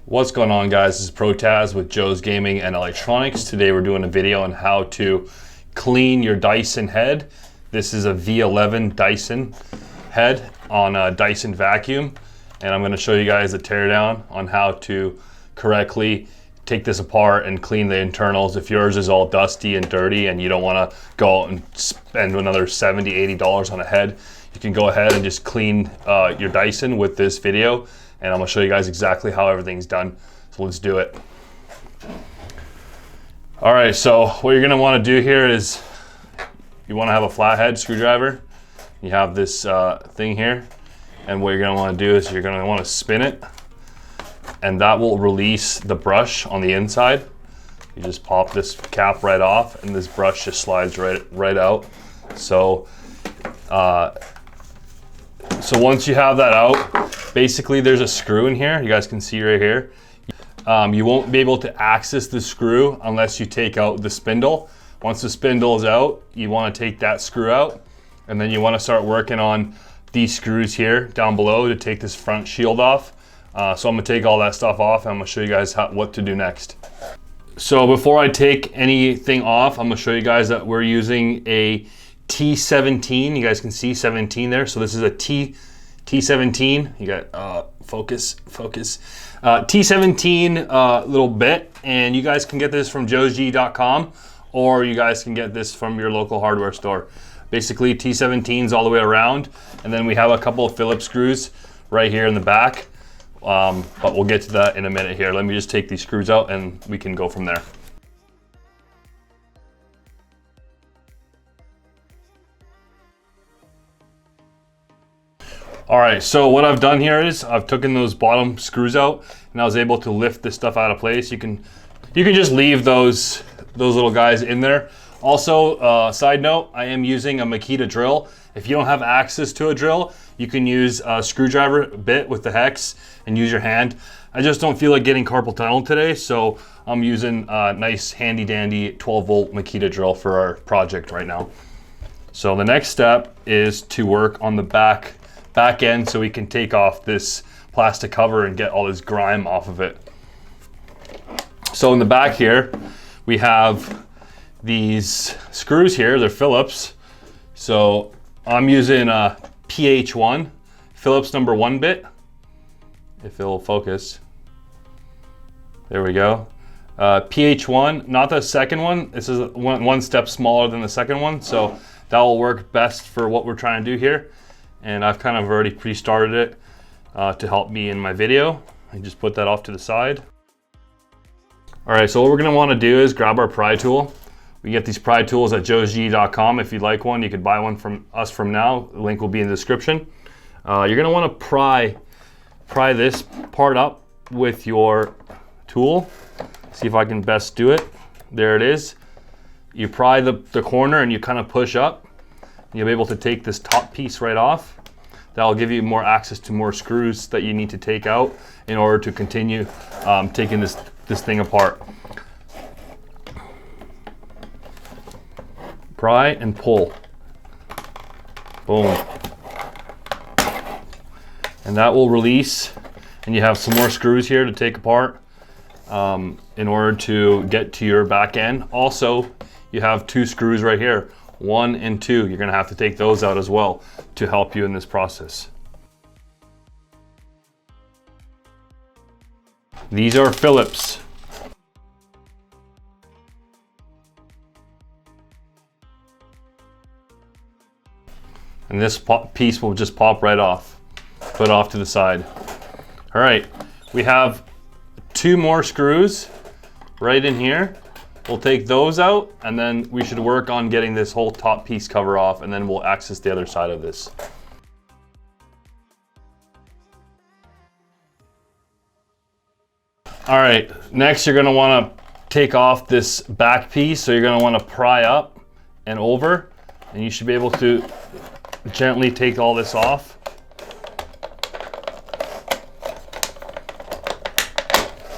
What's going on, guys? This is Protaz with Joe's Gaming and Electronics. Today we're doing a video on how to clean your Dyson head. This is a V11 Dyson head on a Dyson vacuum, and I'm going to show you guys a teardown on how to correctly take this apart and clean the internals. If yours is all dusty and dirty and you don't want to go out and spend another $70, $80 on a head, you can go ahead and just clean your Dyson with this video. And I'm gonna show you guys exactly how everything's done. So let's do it. All right, so what you're gonna wanna do here is you wanna have a flathead screwdriver. You have this thing here. And what you're gonna wanna do is you're gonna wanna spin it, and that will release the brush on the inside. You just pop this cap right off and this brush just slides right out. So once you have that out, basically there's a screw in here. You guys can see right here. You won't be able to access the screw unless you take out the spindle. Once the spindle is out, you want to take that screw out, and then you want to start working on these screws here down below to take this front shield off. So I'm gonna take all that stuff off and I'm gonna show you guys what to do next. So before I take anything off, I'm gonna show you guys that we're using a T17. You guys can see 17 there. So this is a T17. You got focus. T17 little bit, and you guys can get this from joesg.com, or you guys can get this from your local hardware store. Basically, T17s all the way around, and then we have a couple of Phillips screws right here in the back. But we'll get to that in a minute here. Let me just take these screws out and we can go from there. All right, so what I've done here is I've taken those bottom screws out and I was able to lift this stuff out of place. You can just leave those little guys in there. Also, side note, I am using a Makita drill. If you don't have access to a drill, you can use a screwdriver bit with the hex and use your hand. I just don't feel like getting carpal tunnel today, so I'm using a nice handy dandy 12 volt Makita drill for our project right now. So the next step is to work on the back end so we can take off this plastic cover and get all this grime off of it. So in the back here, we have these screws here. They're Phillips. So I'm using a PH1, Phillips number 1 bit, if it'll focus. There we go. PH1, not the second one. This is one step smaller than the second one, so that will work best for what we're trying to do here. And I've kind of already pre-started it to help me in my video. I just put that off to the side. All right, so what we're gonna wanna do is grab our pry tool. We get these pry tools at joesg.com. If you'd like one, you could buy one from us from now. The link will be in the description. You're gonna wanna pry this part up with your tool. See if I can best do it. There it is. You pry the corner and you kind of push up. You'll be able to take this top piece right off. That'll give you more access to more screws that you need to take out in order to continue taking this thing apart. Pry and pull. Boom. And that will release, and you have some more screws here to take apart in order to get to your back end. Also, you have 2 screws right here, 1 and 2. You're gonna have to take those out as well to help you in this process. These are Phillips. And this piece will just pop right off, put off to the side. All right, we have 2 more screws right in here. We'll take those out, and then we should work on getting this whole top piece cover off, and then we'll access the other side of this. All right, next you're gonna wanna take off this back piece. So you're gonna wanna pry up and over, and you should be able to gently take all this off.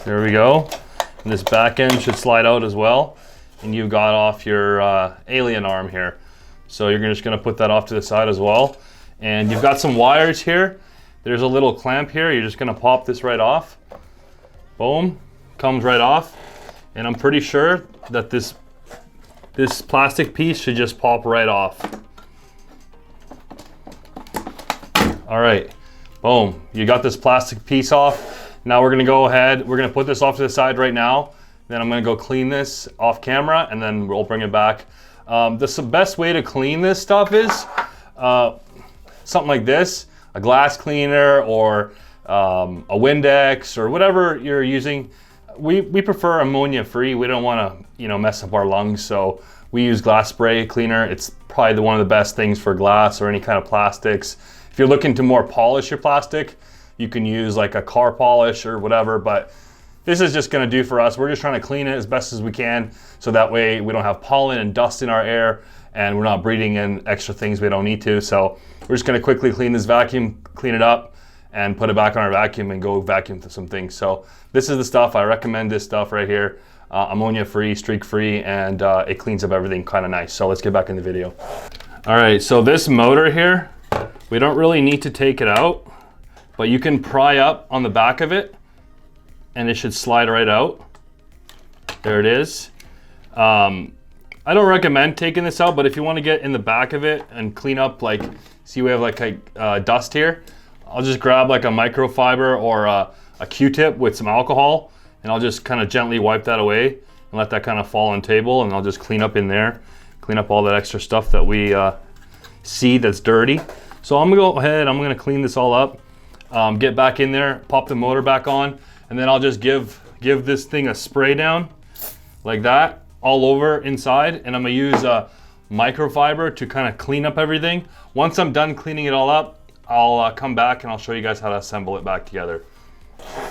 There we go. And this back end should slide out as well. And you've got off your alien arm here. So you're just gonna put that off to the side as well. And you've got some wires here. There's a little clamp here. You're just gonna pop this right off. Boom, comes right off. And I'm pretty sure that this plastic piece should just pop right off. All right, boom, you got this plastic piece off. Now we're gonna go ahead, we're gonna put this off to the side right now. Then I'm gonna go clean this off camera and then we'll bring it back. The best way to clean this stuff is something like this, a glass cleaner or a Windex or whatever you're using. We prefer ammonia free. We don't wanna mess up our lungs, so we use glass spray cleaner. It's probably one of the best things for glass or any kind of plastics. If you're looking to more polish your plastic, you can use like a car polish or whatever, but this is just gonna do for us. We're just trying to clean it as best as we can, so that way we don't have pollen and dust in our air and we're not breathing in extra things we don't need to. So we're just gonna quickly clean this vacuum, clean it up, and put it back on our vacuum and go vacuum some things. So this is the stuff, I recommend this stuff right here. Ammonia free, streak free, and it cleans up everything kind of nice. So let's get back in the video. All right, so this motor here, we don't really need to take it out, but you can pry up on the back of it and it should slide right out. There it is. I don't recommend taking this out, but if you want to get in the back of it and clean up, like, see we have like a dust here, I'll just grab like a microfiber or a Q-tip with some alcohol, and I'll just kind of gently wipe that away and let that kind of fall on table, and I'll just clean up in there, clean up all that extra stuff that we see that's dirty. So I'm gonna go ahead, I'm gonna clean this all up, get back in there, pop the motor back on, and then I'll just give this thing a spray down like that all over inside, and I'm gonna use a microfiber to kind of clean up everything. Once I'm done cleaning it all up, I'll come back and I'll show you guys how to assemble it back together.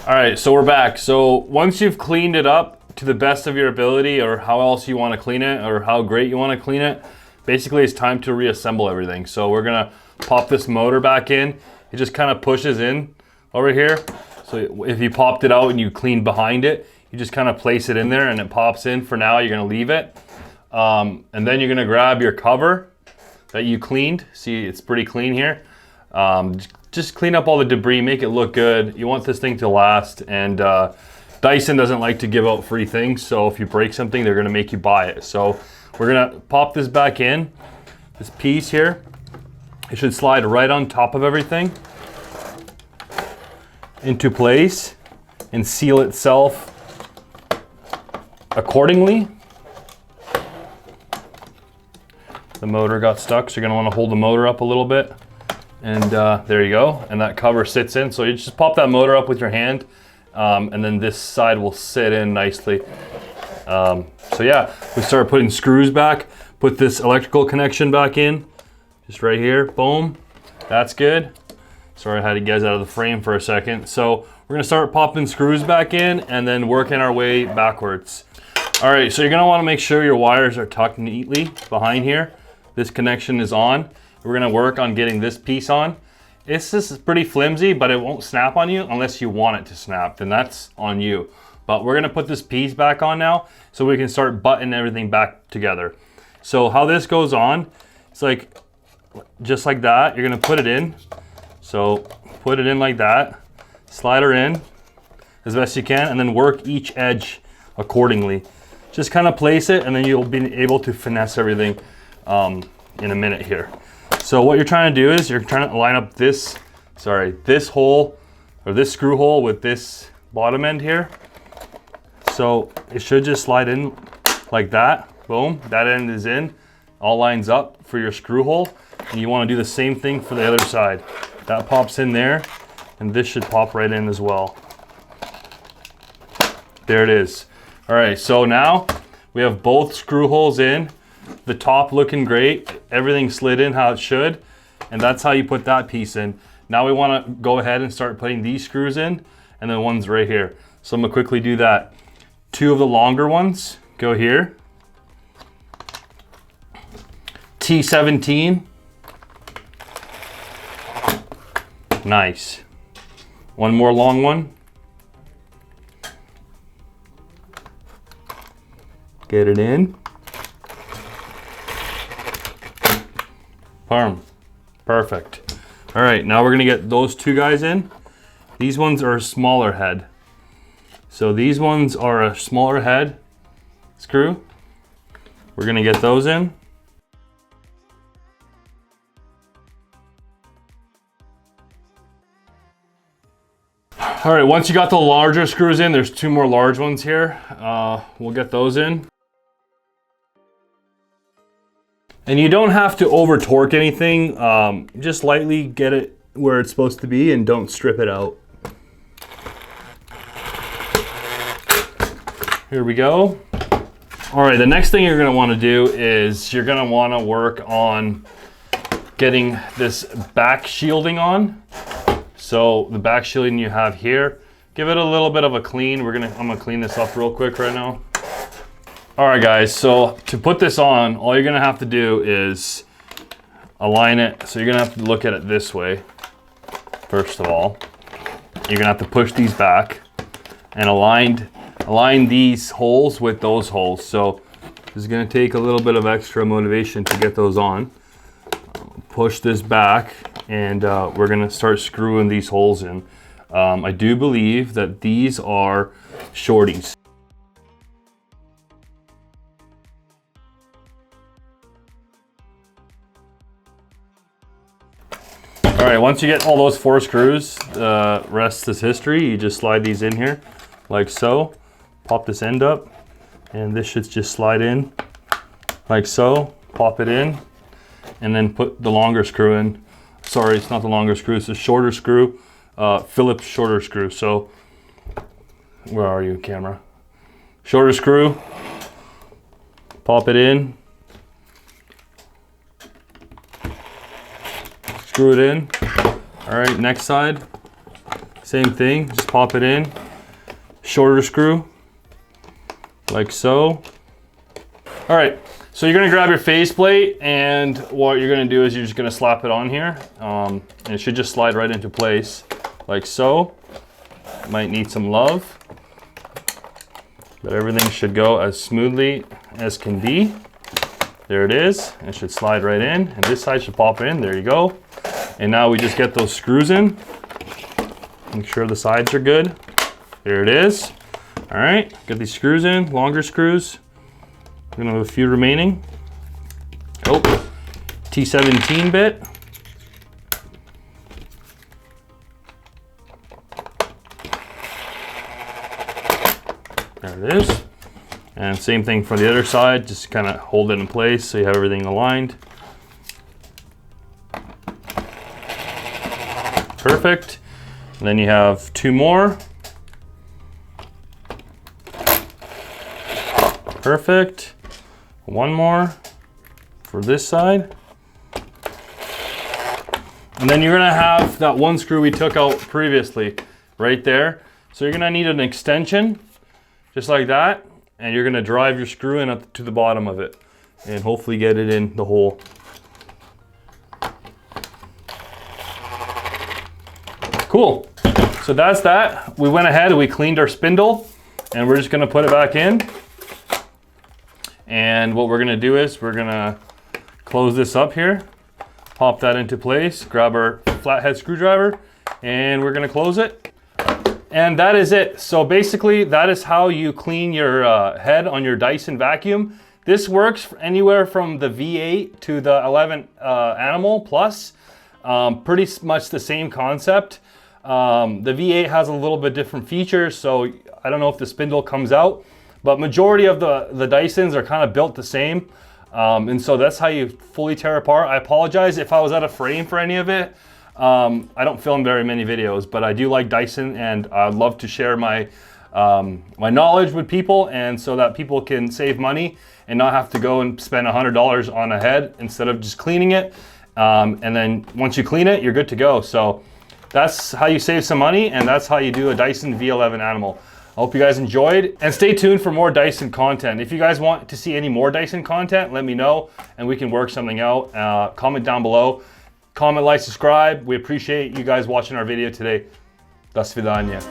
All right, so we're back. So once you've cleaned it up to the best of your ability, or how else you want to clean it, or how great you want to clean it, basically it's time to reassemble everything. So we're gonna pop this motor back in. It just kind of pushes in over here. So if you popped it out and you cleaned behind it, you just kind of place it in there and it pops in. For now, you're gonna leave it. And then you're gonna grab your cover that you cleaned. See, it's pretty clean here. Just clean up all the debris, make it look good. You want this thing to last, and Dyson doesn't like to give out free things, so if you break something, they're gonna make you buy it. So we're gonna pop this back in, this piece here. It should slide right on top of everything into place and seal itself accordingly. The motor got stuck, so you're gonna wanna hold the motor up a little bit. And there you go, and that cover sits in. So you just pop that motor up with your hand, and then this side will sit in nicely. So yeah, we started putting screws back, put this electrical connection back in, just right here, boom, that's good. Sorry I had you guys out of the frame for a second. So we're gonna start popping screws back in and then working our way backwards. All right, so you're gonna wanna make sure your wires are tucked neatly behind here. This connection is on. We're gonna work on getting this piece on. This is pretty flimsy, but it won't snap on you unless you want it to snap, then that's on you. But we're gonna put this piece back on now so we can start buttoning everything back together. So how this goes on, it's like, just like that, you're gonna put it in. So put it in like that, slide her in as best you can, and then work each edge accordingly. Just kind of place it, and then you'll be able to finesse everything in a minute here. So what you're trying to do is you're trying to line up this hole, or this screw hole, with this bottom end here. So it should just slide in like that. Boom, that end is in, all lines up for your screw hole. And you want to do the same thing for the other side. That pops in there, and this should pop right in as well. There it is. All right, so now we have both screw holes in, the top looking great, everything slid in how it should, and that's how you put that piece in. Now we want to go ahead and start putting these screws in, and then one's right here. So I'm gonna quickly do that. Two of the longer ones go here. T17. Nice. One more long one. Get it in. Perfect. All right, now we're gonna get those two guys in. These ones are a smaller head. So these ones are a smaller head screw. We're gonna get those in. All right, once you got the larger screws in, there's 2 more large ones here. We'll get those in. And you don't have to over torque anything. Just lightly get it where it's supposed to be and don't strip it out. Here we go. All right, the next thing you're gonna wanna do is you're gonna wanna work on getting this back shielding on. So the back shielding you have here, give it a little bit of a clean. I'm gonna clean this up real quick right now. All right guys, so to put this on, all you're gonna have to do is align it. So you're gonna have to look at it this way. First of all, you're gonna have to push these back and align these holes with those holes. So this is gonna take a little bit of extra motivation to get those on. Push this back and we're gonna start screwing these holes in. I do believe that these are shorties. All right, once you get all those 4 screws, rest is history. You just slide these in here like so. Pop this end up and this should just slide in like so. Pop it in and then put the longer screw in. Sorry, it's not the longer screw, it's a shorter screw, Phillips shorter screw. So, where are you, camera? Shorter screw, pop it in, screw it in. All right, next side, same thing, just pop it in, shorter screw, like so. All right. So you're gonna grab your faceplate and what you're gonna do is you're just gonna slap it on here. And it should just slide right into place, like so. Might need some love, but everything should go as smoothly as can be. There it is, it should slide right in, and this side should pop in, there you go. And now we just get those screws in. Make sure the sides are good. There it is. All right, get these screws in, longer screws. We're gonna have a few remaining. Oh, T17 bit. There it is. And same thing for the other side, just kind of hold it in place so you have everything aligned. Perfect. And then you have 2 more. Perfect. 1 more for this side. And then you're gonna have that 1 screw we took out previously right there. So you're gonna need an extension, just like that. And you're gonna drive your screw in up to the bottom of it and hopefully get it in the hole. Cool. So that's that. We went ahead and we cleaned our spindle and we're just gonna put it back in. And what we're gonna do is we're gonna close this up here, pop that into place, grab our flathead screwdriver, and we're gonna close it. And that is it. So basically that is how you clean your head on your Dyson vacuum. This works anywhere from the V8 to the 11 Animal Plus. Pretty much the same concept. The V8 has a little bit different features, so I don't know if the spindle comes out, but majority of the Dysons are kind of built the same. And so that's how you fully tear apart. I apologize if I was out of frame for any of it. I don't film very many videos, but I do like Dyson and I'd love to share my my knowledge with people, and so that people can save money and not have to go and spend $100 on a head instead of just cleaning it. And then once you clean it, you're good to go. So that's how you save some money, and that's how you do a Dyson V11 Animal. I hope you guys enjoyed, and stay tuned for more Dyson content. If you guys want to see any more Dyson content, let me know and we can work something out. Comment down below. Comment, like, subscribe. We appreciate you guys watching our video today. До свидания.